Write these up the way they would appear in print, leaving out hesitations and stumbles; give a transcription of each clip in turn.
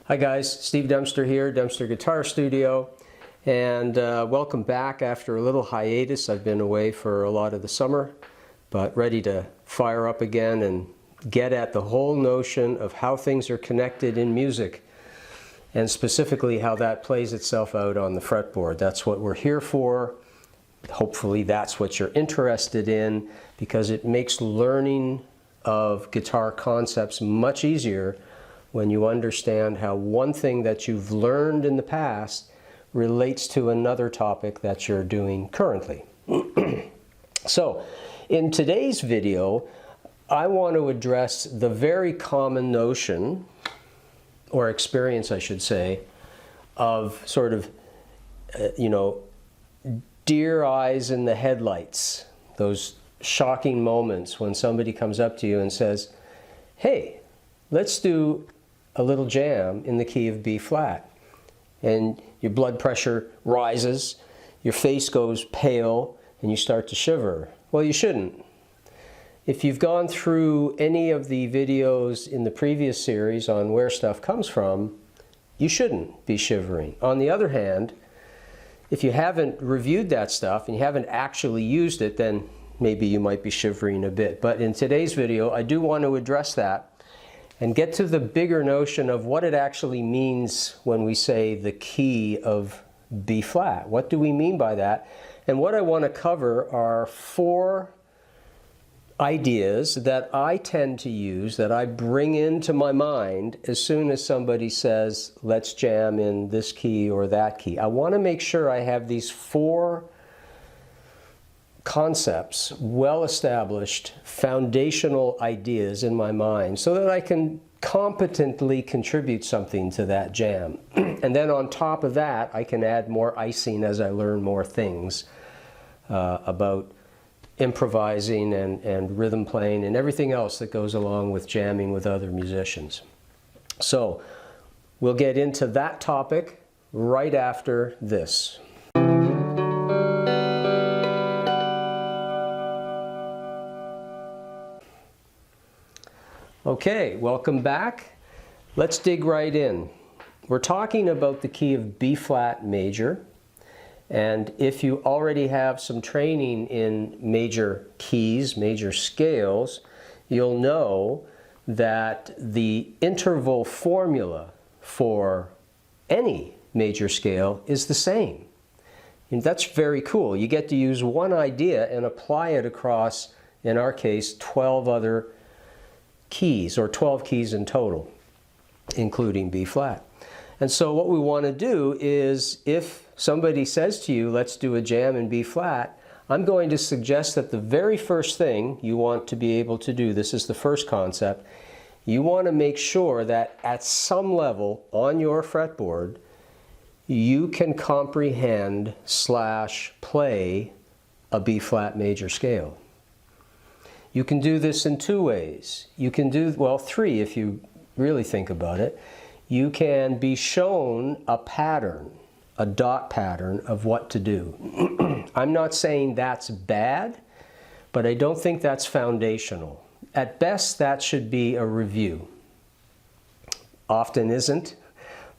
Hi guys, Steve Dempster here, Dempster Guitar Studio, and welcome back after a little hiatus. I've been away for a lot of the summer, but ready to fire up again and get at the whole notion of how things are connected in music, and specifically how that plays itself out on the fretboard. That's what we're here for. Hopefully that's what you're interested in, because it makes learning of guitar concepts much easier when you understand how one thing that you've learned in the past relates to another topic that you're doing currently. So, in today's video, I want to address the very common notion, or experience I should say, of sort of, deer eyes in the headlights. Those shocking moments when somebody comes up to you and says, hey, let's do a little jam in the key of B flat. And your blood pressure rises, your face goes pale, and you start to shiver. Well, you shouldn't. If you've gone through any of the videos in the previous series on where stuff comes from, you shouldn't be shivering. On the other hand, if you haven't reviewed that stuff and you haven't actually used it, then maybe you might be shivering a bit. But in today's video, I do want to address that and get to the bigger notion of what it actually means when we say the key of B flat. What do we mean by that? And what I want to cover are four ideas that I tend to use, that I bring into my mind as soon as somebody says, let's jam in this key or that key. I want to make sure I have these four concepts, well-established, foundational ideas in my mind so that I can competently contribute something to that jam. And then on top of that, I can add more icing as I learn more things about improvising and rhythm playing and everything else that goes along with jamming with other musicians. So we'll get into that topic right after this. Okay, welcome back. Let's dig right in. We're talking about the key of B flat major. And if you already have some training in major keys, major scales, you'll know that the interval formula for any major scale is the same. And that's very cool. You get to use one idea and apply it across, in our case, 12 other keys, or 12 keys in total, including B flat. And so what we want to do is, if somebody says to you, let's do a jam in B flat, I'm going to suggest that the very first thing you want to be able to do, this is the first concept, you want to make sure that at some level on your fretboard, you can comprehend / play a B flat major scale. You can do this in two ways. You can do, well, three if you really think about it. You can be shown a pattern, a dot pattern of what to do. I'm not saying that's bad, but I don't think that's foundational. At best, that should be a review. Often isn't,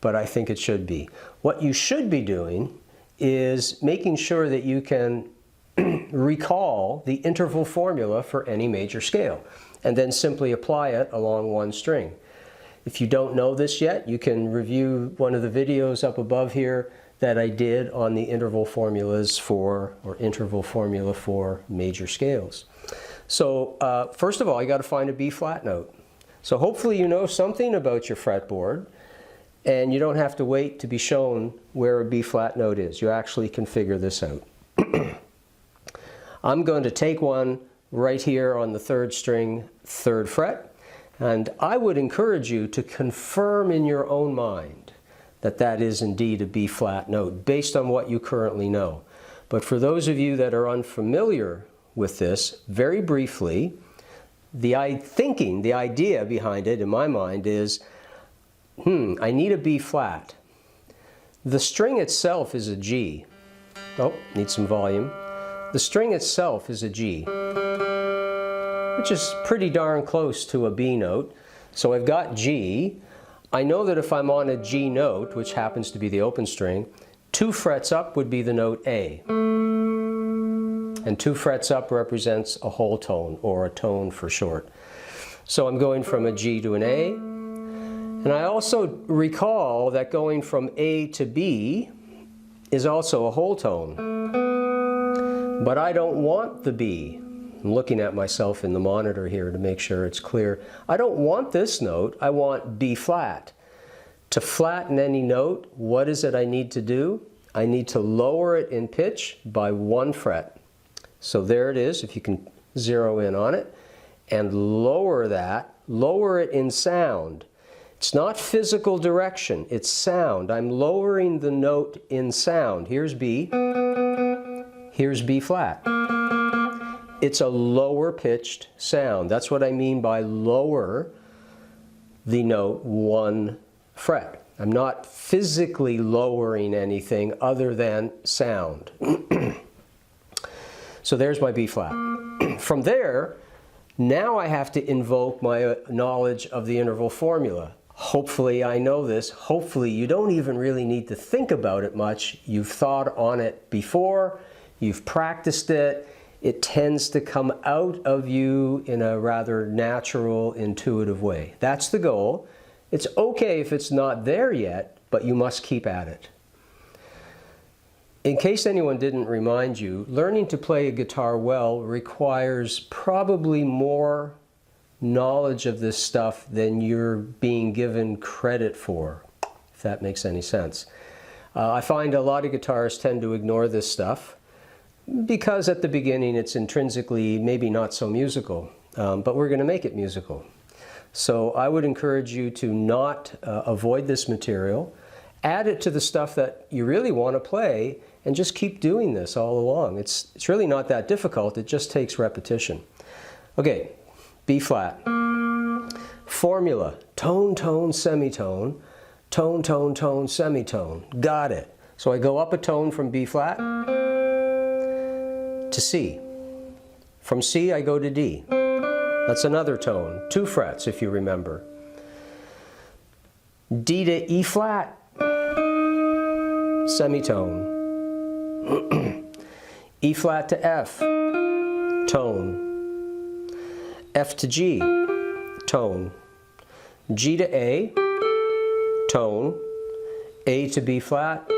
but I think it should be. What you should be doing is making sure that you can recall the interval formula for any major scale, and then simply apply it along one string. If you don't know this yet, you can review one of the videos up above here that I did on the interval formulas for, or interval formula for major scales. So first of all, you got to find a B flat note. So hopefully you know something about your fretboard, and you don't have to wait to be shown where a B flat note is. You actually can figure this out. I'm going to take one right here on the third string, third fret, and I would encourage you to confirm in your own mind that that is indeed a B flat note based on what you currently know. But for those of you that are unfamiliar with this, very briefly, the idea behind it in my mind is, I need a B flat. The string itself is a G. Oh, need some volume. The string itself is a G, which is pretty darn close to a B note. So I've got G. I know that if I'm on a G note, which happens to be the open string, 2 frets up would be the note A. And 2 frets up represents a whole tone, or a tone for short. So I'm going from a G to an A. And I also recall that going from A to B is also a whole tone. But I don't want the B. I'm looking at myself in the monitor here to make sure it's clear. I don't want this note, I want B flat. To flatten any note, what is it I need to do? I need to lower it in pitch by 1 fret. So there it is, if you can zero in on it, and lower that, lower it in sound. It's not physical direction, it's sound. I'm lowering the note in sound. Here's B, here's B flat. It's a lower pitched sound. That's what I mean by lower the note 1 fret. I'm not physically lowering anything other than sound. So there's my B flat. From there, now I have to invoke my knowledge of the interval formula. Hopefully I know this. Hopefully you don't even really need to think about it much. You've thought on it before. You've practiced it. It tends to come out of you in a rather natural, intuitive way. That's the goal. It's okay if it's not there yet, but you must keep at it. In case anyone didn't remind you, learning to play a guitar well requires probably more knowledge of this stuff than you're being given credit for, if that makes any sense. I find a lot of guitarists tend to ignore this stuff because at the beginning it's intrinsically maybe not so musical, but we're going to make it musical. So I would encourage you to not avoid this material, add it to the stuff that you really want to play, and just keep doing this all along. It's really not that difficult, it just takes repetition. Okay, B flat. Formula, tone, tone, semitone, tone, tone, tone, semitone. Got it. So I go up a tone from B flat to C. From C I go to D. That's another tone, 2 frets if you remember. D to E flat, semitone. E flat to F, tone. F to G, tone. G to A, tone. A to B flat,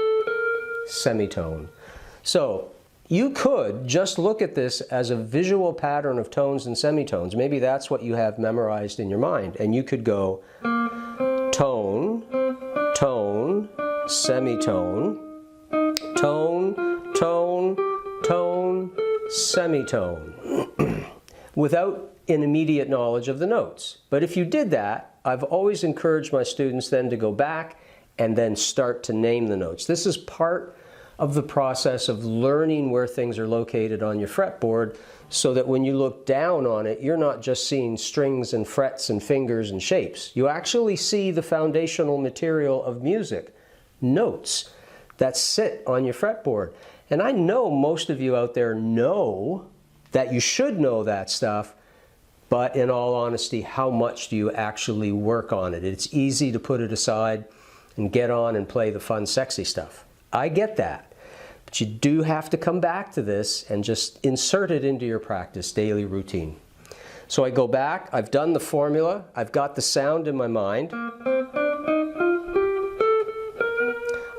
semitone. So you could just look at this as a visual pattern of tones and semitones. Maybe that's what you have memorized in your mind. And you could go tone, tone, semitone, tone, tone, tone, semitone, without an immediate knowledge of the notes. But if you did that, I've always encouraged my students then to go back and then start to name the notes. This is part of the process of learning where things are located on your fretboard, so that when you look down on it, you're not just seeing strings and frets and fingers and shapes. You actually see the foundational material of music, notes that sit on your fretboard. And I know most of you out there know that you should know that stuff, but in all honesty, how much do you actually work on it? It's easy to put it aside and get on and play the fun, sexy stuff. I get that. But you do have to come back to this and just insert it into your practice, daily routine. So I go back, I've done the formula, I've got the sound in my mind.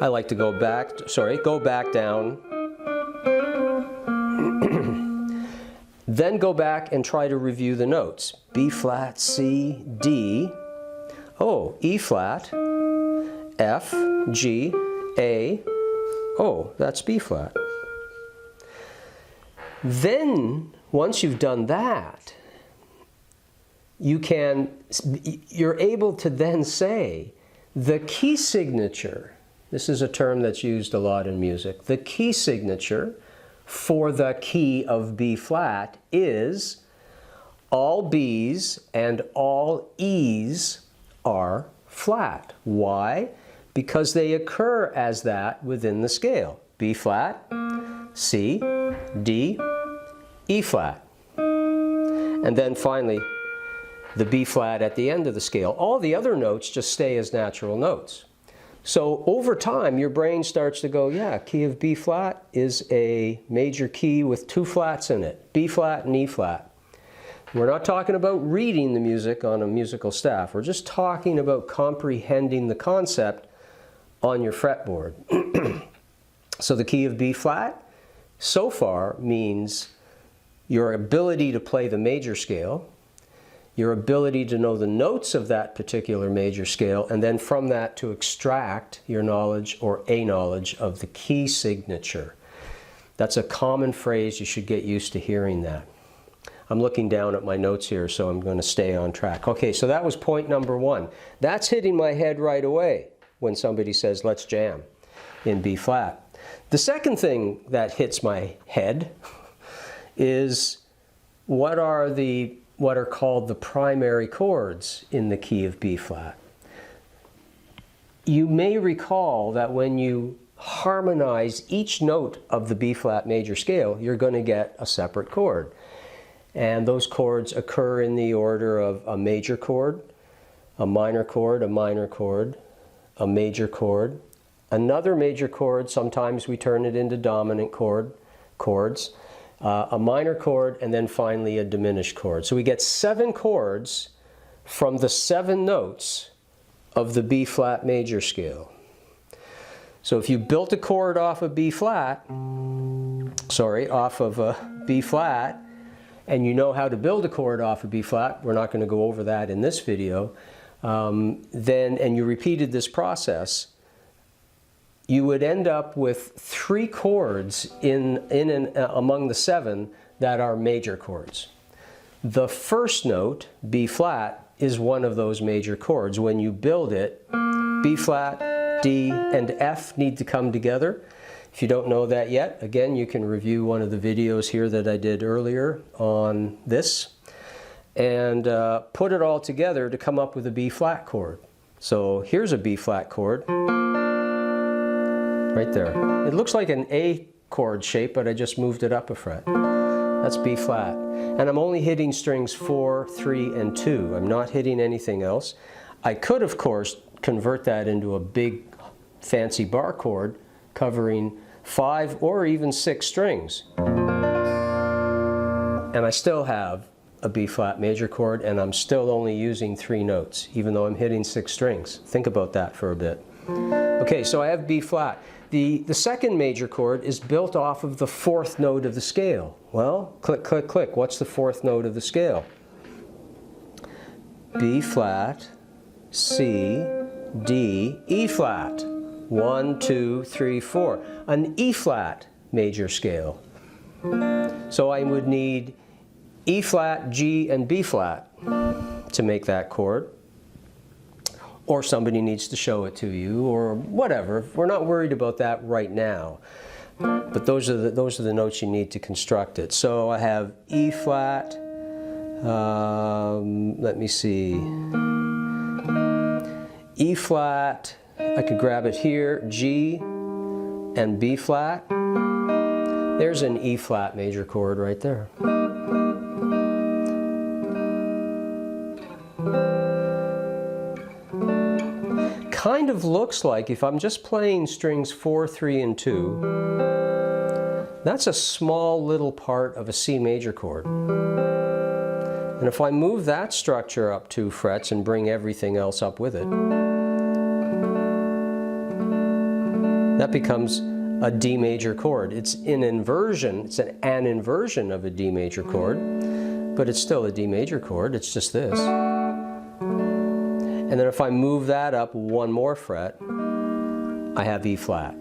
I like to go back down. Then go back and try to review the notes. B flat, C, D, oh, E flat, F, G, A, oh, that's B flat. Then, once you've done that, you're able to then say the key signature. This is a term that's used a lot in music. The key signature for the key of B flat is all B's and all E's are flat. Why? Because they occur as that within the scale. B flat, C, D, E flat. And then finally, the B flat at the end of the scale. All the other notes just stay as natural notes. So over time, your brain starts to go, yeah, key of B flat is a major key with two flats in it, B flat and E flat. We're not talking about reading the music on a musical staff. We're just talking about comprehending the concept on your fretboard. So the key of B flat, so far, means your ability to play the major scale, your ability to know the notes of that particular major scale, and then from that to extract your knowledge or a knowledge of the key signature. That's a common phrase. You should get used to hearing that. I'm looking down at my notes here, so I'm going to stay on track. Okay, so that was point number one. That's hitting my head right away when somebody says, let's jam in B flat. The second thing that hits my head is what are called the primary chords in the key of B flat. You may recall that when you harmonize each note of the B flat major scale, you're going to get a separate chord. And those chords occur in the order of a major chord, a minor chord, a minor chord, a major chord, another major chord. Sometimes we turn it into dominant chords, a minor chord, and then finally a diminished chord. So we get 7 chords from the 7 notes of the B flat major scale. So if you built a chord off of B flat, off of a B flat, and you know how to build a chord off of B flat, we're not going to go over that in this video, and you repeated this process, you would end up with 3 chords among the 7 that are major chords. The first note, B flat, is one of those major chords. When you build it, B flat, D, and F need to come together. If you don't know that yet, again, you can review one of the videos here that I did earlier on this, and put it all together to come up with a B flat chord. So here's a B flat chord. Right there. It looks like an A chord shape, but I just moved it up a fret. That's B flat. And I'm only hitting strings 4, 3, and 2. I'm not hitting anything else. I could, of course, convert that into a big fancy bar chord covering 5 or even 6 strings. And I still have a B flat major chord, and I'm still only using 3 notes, even though I'm hitting 6 strings. Think about that for a bit. Okay, so I have B flat. The second major chord is built off of the 4th note of the scale. Well, click, click, click. What's the 4th note of the scale? B flat, C, D, E flat. 1, 2, 3, 4. An E flat major scale. So I would need E flat, G, and B flat to make that chord. Or somebody needs to show it to you, or whatever. We're not worried about that right now. But those are the notes you need to construct it. So I have E flat, let me see, E flat, I could grab it here, G and B flat. There's an E flat major chord right there. Kind of looks like, if I'm just playing strings 4, 3, and 2, that's a small little part of a C major chord. And if I move that structure up 2 frets and bring everything else up with it, that becomes a D major chord. It's an inversion, it's an inversion of a D major chord, but it's still a D major chord, it's just this. And then if I move that up 1 more fret, I have E flat.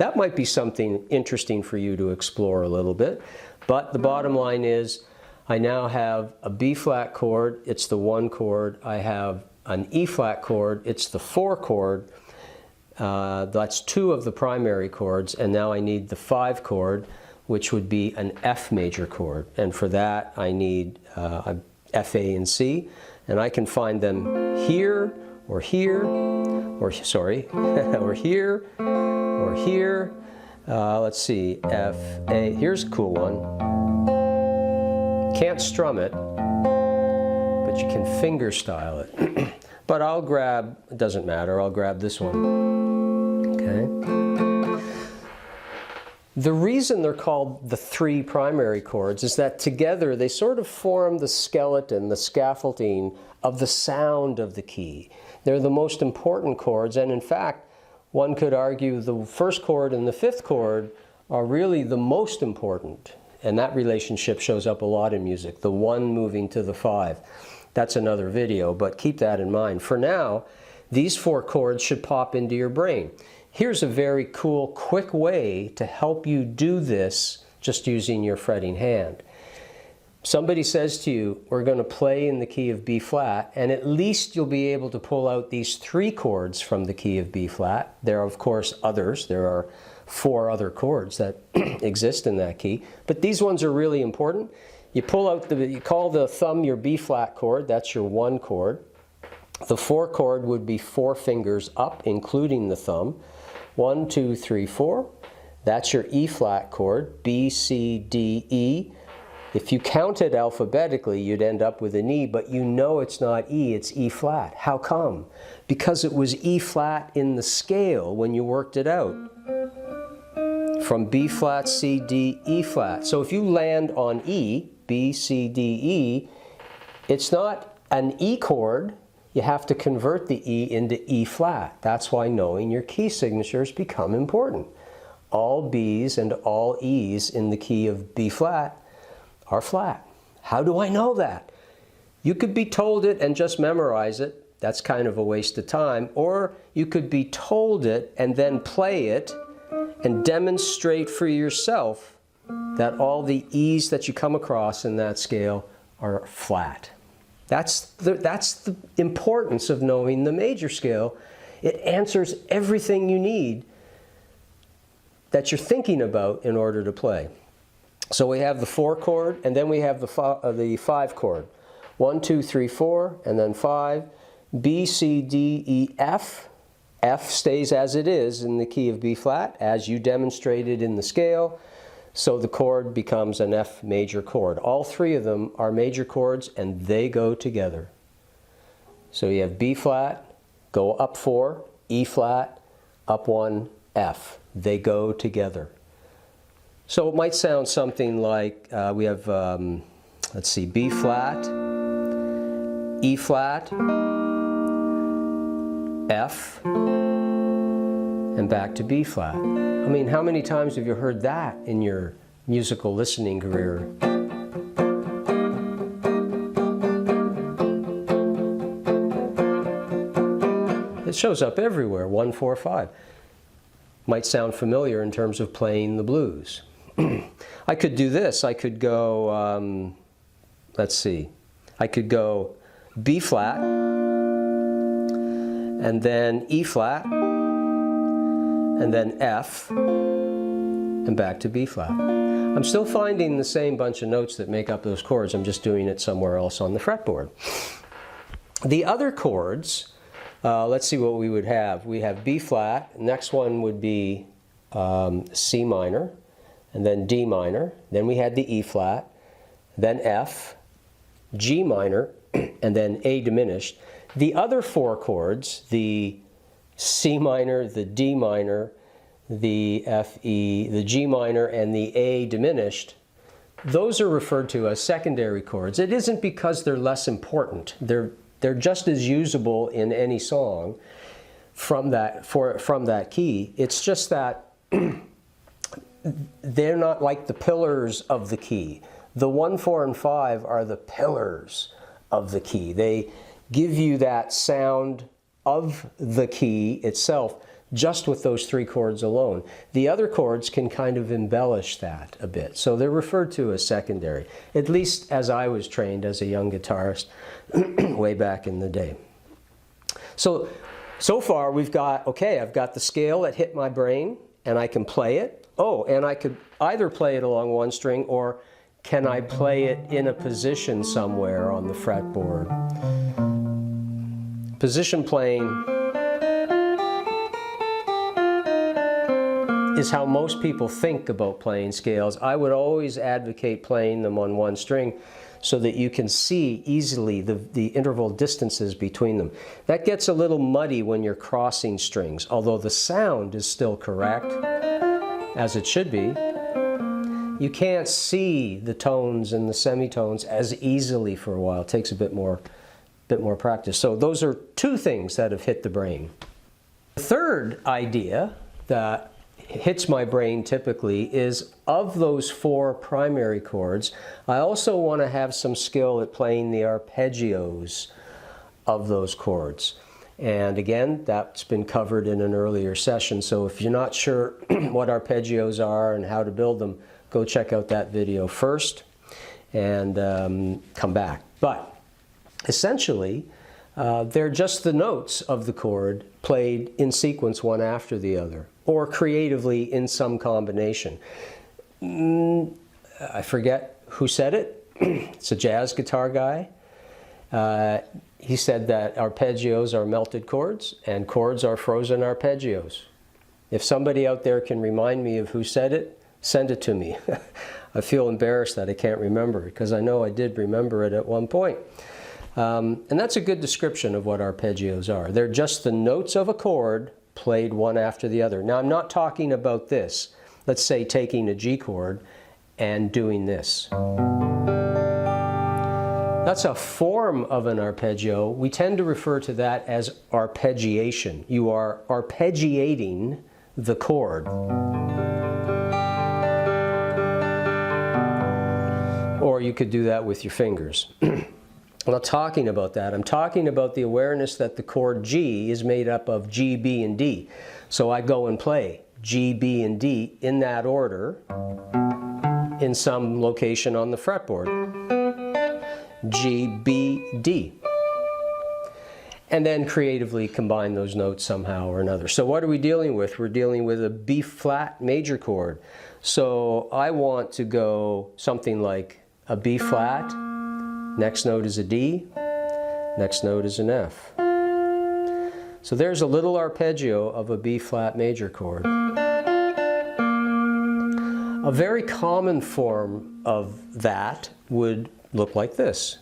That might be something interesting for you to explore a little bit, but the bottom line is I now have a B flat chord, it's the 1 chord. I have an E flat chord, it's the 4 chord. That's 2 of the primary chords, and now I need the 5 chord, which would be an F major chord. And for that I need F, A, and C. And I can find them here, or here, or sorry, or here, or here. Let's see, F, A. Here's a cool one. Can't strum it, but that you can finger style it. But I'll grab, it doesn't matter, I'll grab this one. Okay. The reason they're called the three primary chords is that together they sort of form the skeleton, the scaffolding of the sound of the key. They're the most important chords, and in fact, one could argue the first chord and the fifth chord are really the most important. And that relationship shows up a lot in music, the one moving to the five. That's another video, but keep that in mind. For now, these four chords should pop into your brain. Here's a very cool, quick way to help you do this just using your fretting hand. Somebody says to you, we're going to play in the key of B flat, and at least you'll be able to pull out these three chords from the key of B flat. There are, of course, others. There are four other chords that exist in that key, but these ones are really important. You pull out you call the thumb your B flat chord, that's your one chord. The four chord would be four fingers up, including the thumb. 1, 2, 3, 4. That's your E flat chord, B, C, D, E. If you counted alphabetically, you'd end up with an E, but you know it's not E, it's E flat. How come? Because it was E flat in the scale when you worked it out. From B flat, C, D, E flat. So if you land on E, B, C, D, E, it's not an E chord. You have to convert the E into E flat. That's why knowing your key signatures become important. All B's and all E's in the key of B flat are flat. How do I know that? You could be told it and just memorize it. That's kind of a waste of time. Or you could be told it and then play it and demonstrate for yourself that all the E's that you come across in that scale are flat. That's the importance of knowing the major scale. It answers everything you need that you're thinking about in order to play. So we have the 4 chord, and then we have the 5 chord. 1, 2, 3, 4, and then 5. B, C, D, E, F. F stays as it is in the key of B flat, as you demonstrated in the scale. So the chord becomes an F major chord. All three of them are major chords, and they go together. So you have B flat, go up 4, E flat, up 1, F. They go together. So it might sound something like we have, let's see, B flat, E flat, F, and back to B flat. I mean, how many times have you heard that in your musical listening career? It shows up everywhere, 1, 4, 5. Might sound familiar in terms of playing the blues. I could do this. I could go, let's see, I could go B flat, and then E flat, and then F, and back to B flat. I'm still finding the same bunch of notes that make up those chords. I'm just doing it somewhere else on the fretboard. The other chords, let's see what we would have. We have B flat. Next one would be C minor, and then D minor. Then we had the E flat, then F, G minor, and then A diminished. The other 4 chords, the C minor, the D minor, the F, E, the G minor, and the A diminished, those are referred to as secondary chords. It isn't because they're less important. They're just as usable in any song from that key. It's just that they're not like the pillars of the key. The 1, 4, and 5 are the pillars of the key. They give you that sound of the key itself just with those 3 chords alone. The other chords can kind of embellish that a bit. So they're referred to as secondary, at least as I was trained as a young guitarist way back in the day. So far we've got, okay, I've got the scale that hit my brain and I can play it. Oh, and I could either play it along one string, or can I play it in a position somewhere on the fretboard? Position playing is how most people think about playing scales. I would always advocate playing them on one string so that you can see easily the interval distances between them. That gets a little muddy when you're crossing strings, although the sound is still correct, as it should be. You can't see the tones and the semitones as easily for a while. It takes a bit more practice. So those are two things that have hit the brain. The third idea that hits my brain typically is, of those four primary chords, I also want to have some skill at playing the arpeggios of those chords. And again, that's been covered in an earlier session, so if you're not sure what arpeggios are and how to build them, go check out that video first and come back. But essentially, they're just the notes of the chord played in sequence one after the other, or creatively in some combination. I forget who said it. It's a jazz guitar guy. He said that arpeggios are melted chords and chords are frozen arpeggios. If somebody out there can remind me of who said it, send it to me. I feel embarrassed that I can't remember it, because I know I did remember it at one point. And that's a good description of what arpeggios are. They're just the notes of a chord played one after the other. Now, I'm not talking about this. Let's say taking a G chord and doing this. That's a form of an arpeggio. We tend to refer to that as arpeggiation. You are arpeggiating the chord. Or you could do that with your fingers. I'm not talking about that. I'm talking about the awareness that the chord G is made up of G, B, and D. So I go and play G, B, and D in that order in some location on the fretboard. G, B, D. And then creatively combine those notes somehow or another. So what are we dealing with? We're dealing with a B flat major chord. So I want to go something like a B flat, next note is a D, next note is an F. So there's a little arpeggio of a B flat major chord. A very common form of that would look like this,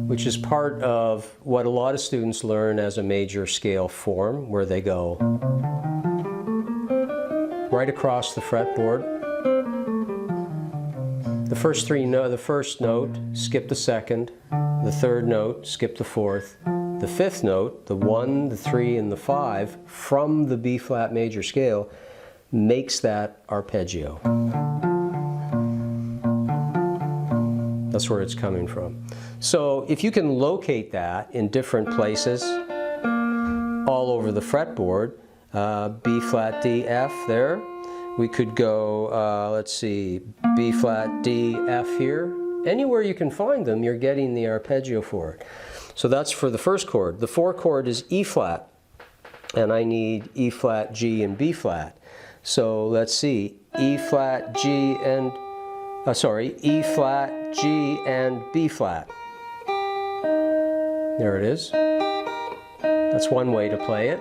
which is part of what a lot of students learn as a major scale form, where they go right across the fretboard. The first note, skip the second. The third note, skip the fourth. The fifth note, the 1, the 3, and the 5, from the B flat major scale, makes that arpeggio. That's where it's coming from. So if you can locate that in different places all over the fretboard, B flat, D, F there. We could go, let's see, B flat, D, F here. Anywhere you can find them, you're getting the arpeggio for it. So that's for the first chord. The fourth chord is E flat, and I need E flat, G, and B flat. So let's see, E flat, G, and, E flat, G, and B flat. There it is. That's one way to play it.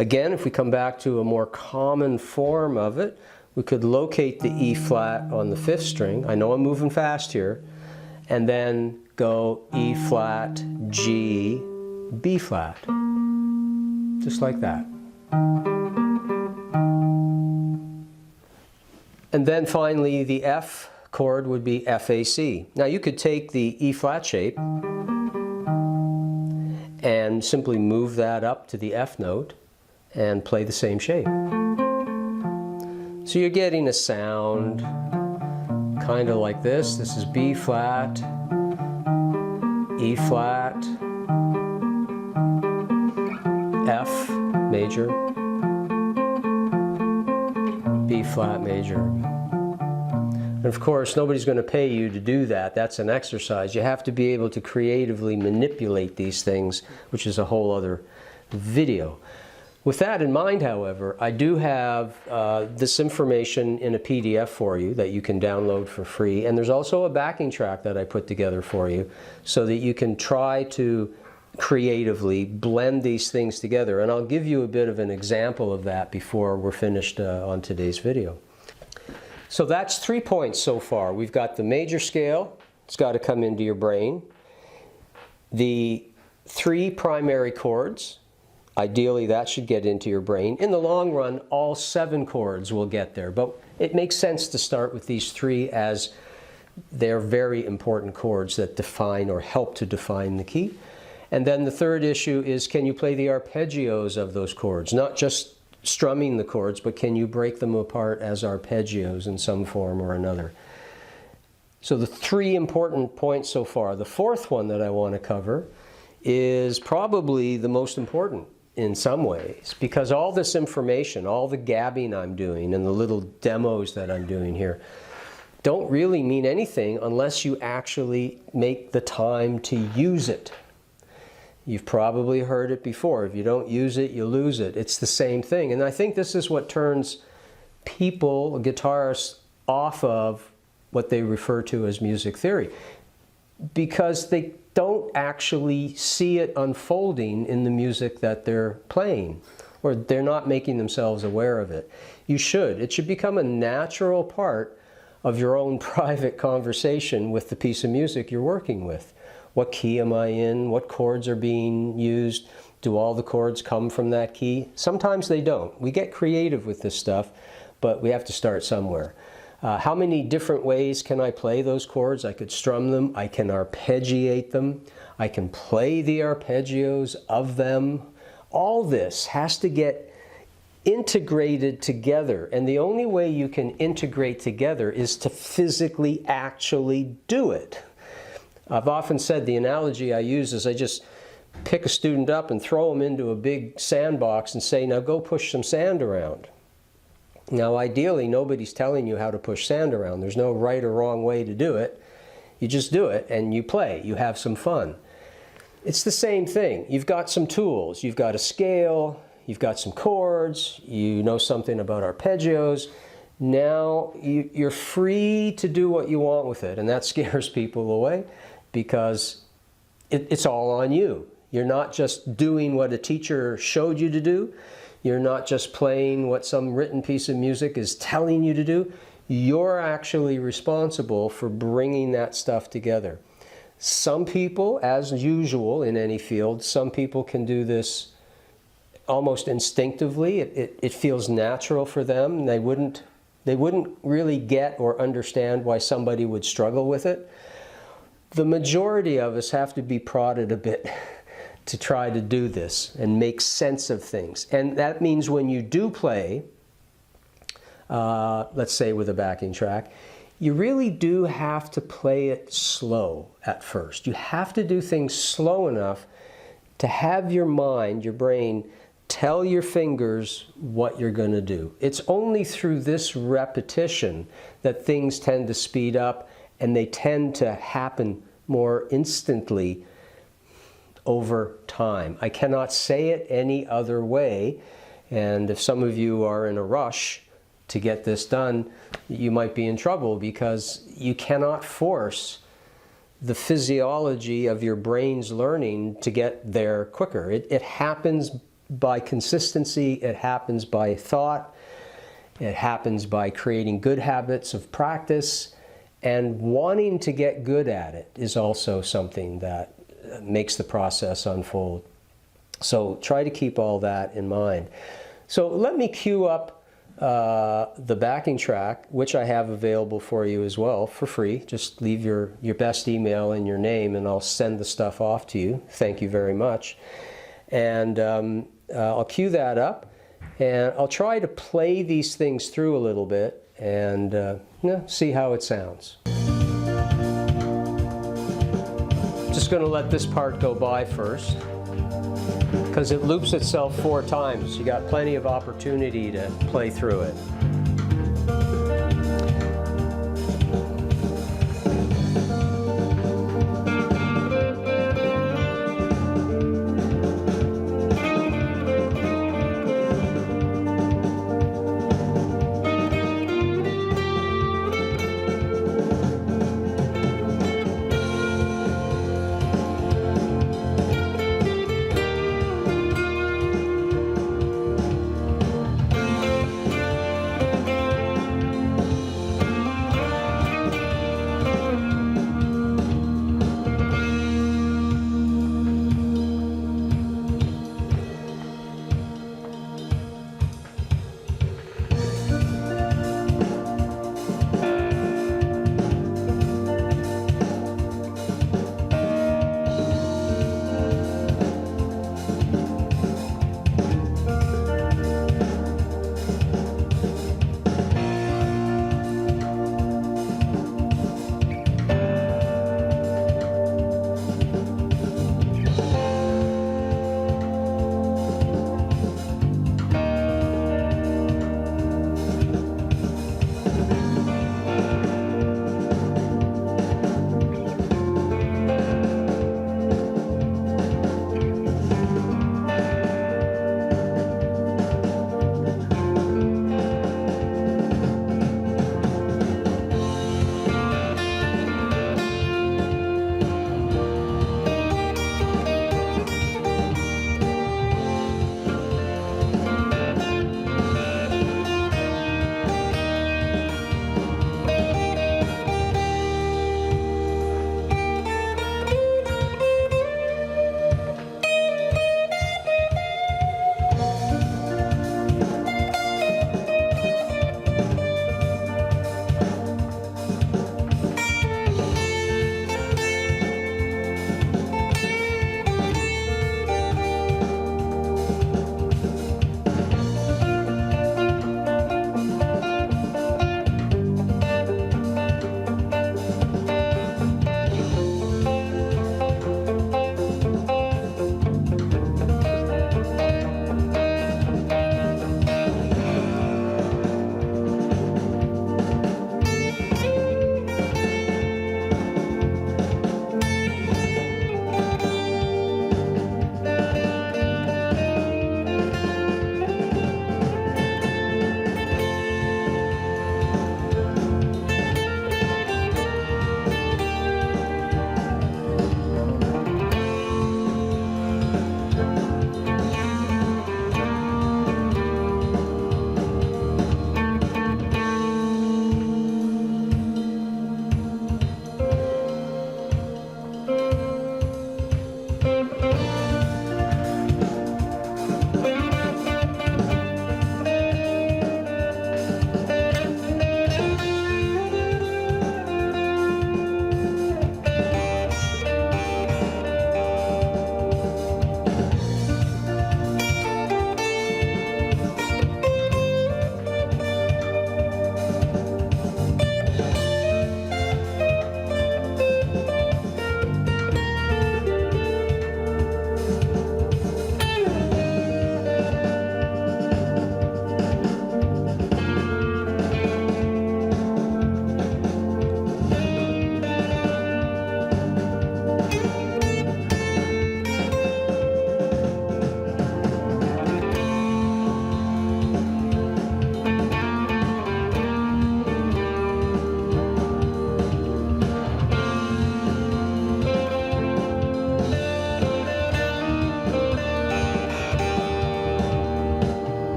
Again, if we come back to a more common form of it, we could locate the E flat on the fifth string. I know I'm moving fast here. And then go E flat, G, B flat. Just like that. And then finally, the F chord would be FAC. Now you could take the E flat shape and simply move that up to the F note and play the same shape. So you're getting a sound kind of like this. This is B flat, E flat, F major, B flat major. And of course, nobody's going to pay you to do that. That's an exercise. You have to be able to creatively manipulate these things, which is a whole other video. With that in mind, however, I do have this information in a PDF for you that you can download for free. And there's also a backing track that I put together for you so that you can try to creatively blend these things together. And I'll give you a bit of an example of that before we're finished on today's video. So that's 3 points so far. We've got the major scale, it's got to come into your brain. The 3 primary chords, ideally that should get into your brain. In the long run, all 7 chords will get there, but it makes sense to start with these 3 as they're very important chords that define or help to define the key. And then the third issue is, can you play the arpeggios of those chords? Not just strumming the chords, but can you break them apart as arpeggios in some form or another? So the 3 important points so far. The fourth one that I want to cover is probably the most important in some ways, because all this information, all the gabbing I'm doing and the little demos that I'm doing here don't really mean anything unless you actually make the time to use it. You've probably heard it before. If you don't use it, you lose it. It's the same thing. And I think this is what turns people, guitarists, off of what they refer to as music theory, because they don't actually see it unfolding in the music that they're playing, or they're not making themselves aware of it. You should. It should become a natural part of your own private conversation with the piece of music you're working with. What key am I in? What chords are being used? Do all the chords come from that key? Sometimes they don't. We get creative with this stuff, but we have to start somewhere. How many different ways can I play those chords? I could strum them, I can arpeggiate them, I can play the arpeggios of them. All this has to get integrated together, and the only way you can integrate together is to physically actually do it. I've often said the analogy I use is I just pick a student up and throw them into a big sandbox and say, now go push some sand around. Now ideally, nobody's telling you how to push sand around. There's no right or wrong way to do it. You just do it and you play. You have some fun. It's the same thing. You've got some tools. You've got a scale. You've got some chords. You know something about arpeggios. Now you're free to do what you want with it, and that scares people away because it's all on you. You're not just doing what a teacher showed you to do. You're not just playing what some written piece of music is telling you to do. You're actually responsible for bringing that stuff together. Some people, as usual in any field, some people can do this almost instinctively. It feels natural for them. They wouldn't really get or understand why somebody would struggle with it. The majority of us have to be prodded a bit to try to do this and make sense of things. And that means when you do play, let's say with a backing track, you really do have to play it slow at first. You have to do things slow enough to have your mind, your brain, tell your fingers what you're going to do. It's only through this repetition that things tend to speed up, and they tend to happen more instantly over time. I cannot say it any other way, and if some of you are in a rush to get this done, you might be in trouble, because you cannot force the physiology of your brain's learning to get there quicker. It happens by consistency, it happens by thought, it happens by creating good habits of practice, and wanting to get good at it is also something that makes the process unfold. So try to keep all that in mind. So let me cue up the backing track, which I have available for you as well for free. Just leave your best email and your name, and I'll send the stuff off to you. Thank you very much. And I'll cue that up, and I'll try to play these things through a little bit and see how it sounds. Just going to let this part go by first, because it loops itself 4 times. You got plenty of opportunity to play through it.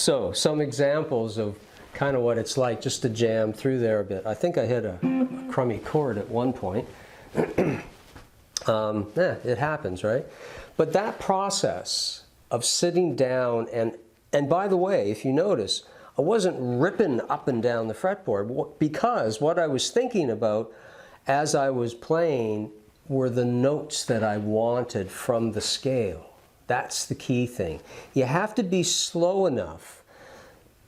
So, some examples of kind of what it's like just to jam through there a bit. I think I hit a crummy chord at one point. It happens, right? But that process of sitting down, and by the way, if you notice, I wasn't ripping up and down the fretboard, because what I was thinking about as I was playing were the notes that I wanted from the scale. That's the key thing. You have to be slow enough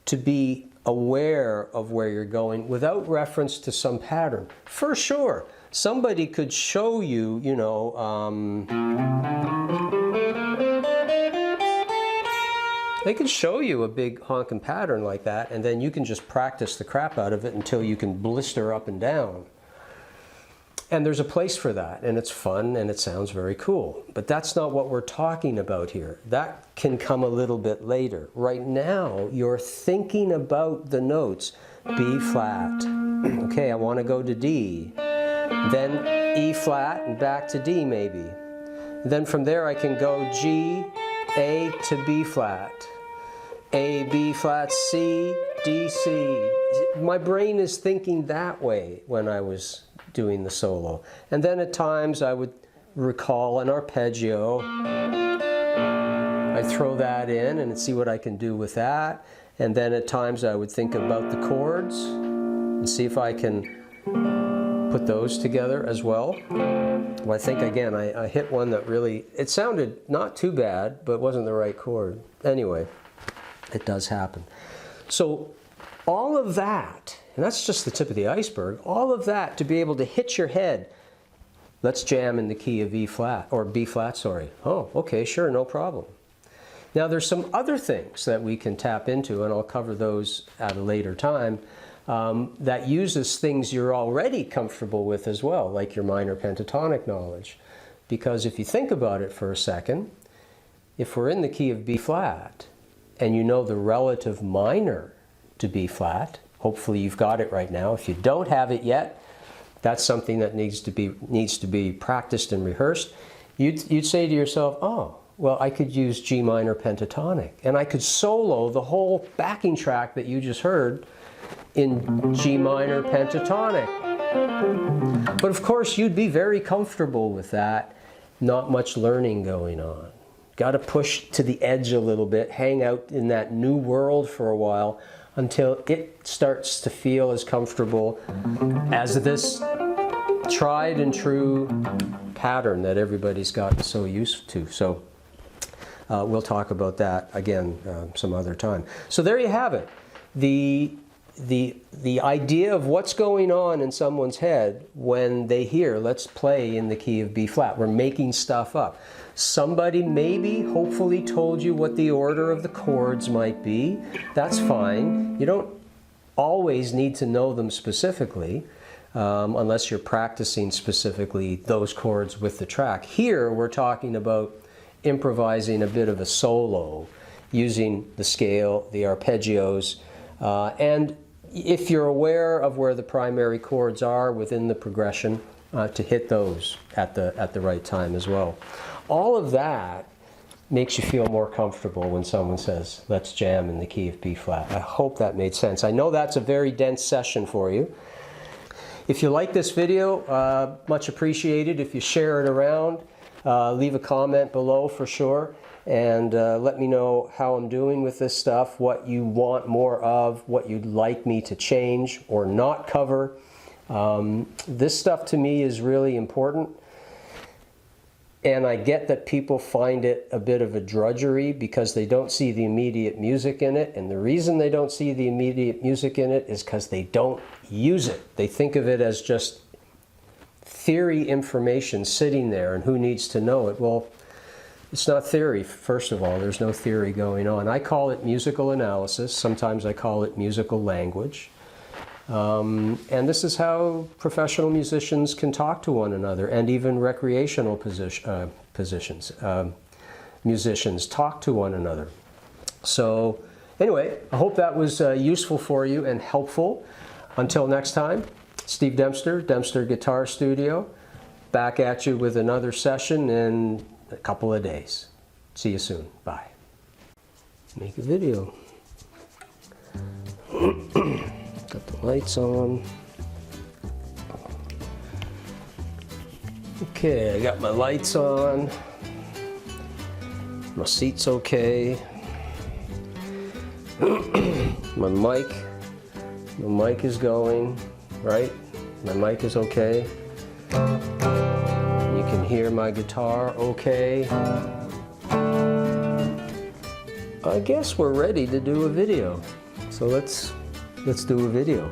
to be aware of where you're going without reference to some pattern. For sure, somebody could show you, you know, they could show you a big honking pattern like that, and then you can just practice the crap out of it until you can blister up and down. And there's a place for that, and it's fun, and it sounds very cool. But that's not what we're talking about here. That can come a little bit later. Right now, you're thinking about the notes. B flat. Okay, I want to go to D. Then E flat and back to D maybe. Then from there I can go G, A to B flat. A, B flat, C, D, C. My brain is thinking that way when I was doing the solo. And then at times I would recall an arpeggio. I'd throw that in and see what I can do with that. And then at times I would think about the chords and see if I can put those together as well. Well, I think again I hit one that really, it sounded not too bad, but it wasn't the right chord. Anyway, it does happen. So all of that, and that's just the tip of the iceberg, all of that to be able to hit your head, let's jam in the key of E flat, or B flat, sorry. Oh, okay, sure, no problem. Now there's some other things that we can tap into, and I'll cover those at a later time, that uses things you're already comfortable with as well, like your minor pentatonic knowledge. Because if you think about it for a second, if we're in the key of B flat, and you know the relative minor to B flat, hopefully you've got it right now. If you don't have it yet, that's something that needs to be practiced and rehearsed. You'd say to yourself, oh, well, I could use G minor pentatonic, and I could solo the whole backing track that you just heard in G minor pentatonic. But of course, you'd be very comfortable with that. Not much learning going on. Got to push to the edge a little bit, hang out in that new world for a while until it starts to feel as comfortable as this tried and true pattern that everybody's gotten so used to. So we'll talk about that again some other time. So there you have it. The idea of what's going on in someone's head when they hear, let's play in the key of B flat. We're making stuff up. Somebody maybe, hopefully, told you what the order of the chords might be. That's fine. You don't always need to know them specifically, unless you're practicing specifically those chords with the track. Here, we're talking about improvising a bit of a solo, using the scale, the arpeggios, and if you're aware of where the primary chords are within the progression, to hit those at the right time as well. All of that makes you feel more comfortable when someone says, let's jam in the key of B flat. I hope that made sense. I know that's a very dense session for you. If you like this video, much appreciated if you share it around. Leave a comment below for sure. And let me know how I'm doing with this stuff, what you want more of, what you'd like me to change or not cover. This stuff to me is really important. And I get that people find it a bit of a drudgery because they don't see the immediate music in it. And the reason they don't see the immediate music in it is because they don't use it. They think of it as just theory information sitting there and who needs to know it. Well, it's not theory, first of all. There's no theory going on. I call it musical analysis. Sometimes I call it musical language. And this is how professional musicians can talk to one another, and even recreational musicians talk to one another. So anyway, I hope that was useful for you and helpful. Until next time, Steve Dempster, Dempster Guitar Studio, back at you with another session in a couple of days. See you soon. Bye. Make a video. Lights on. Okay, I got my lights on. My seat's okay. My mic is going, right? My mic is okay. You can hear my guitar okay. I guess we're ready to do a video. So let's do a video.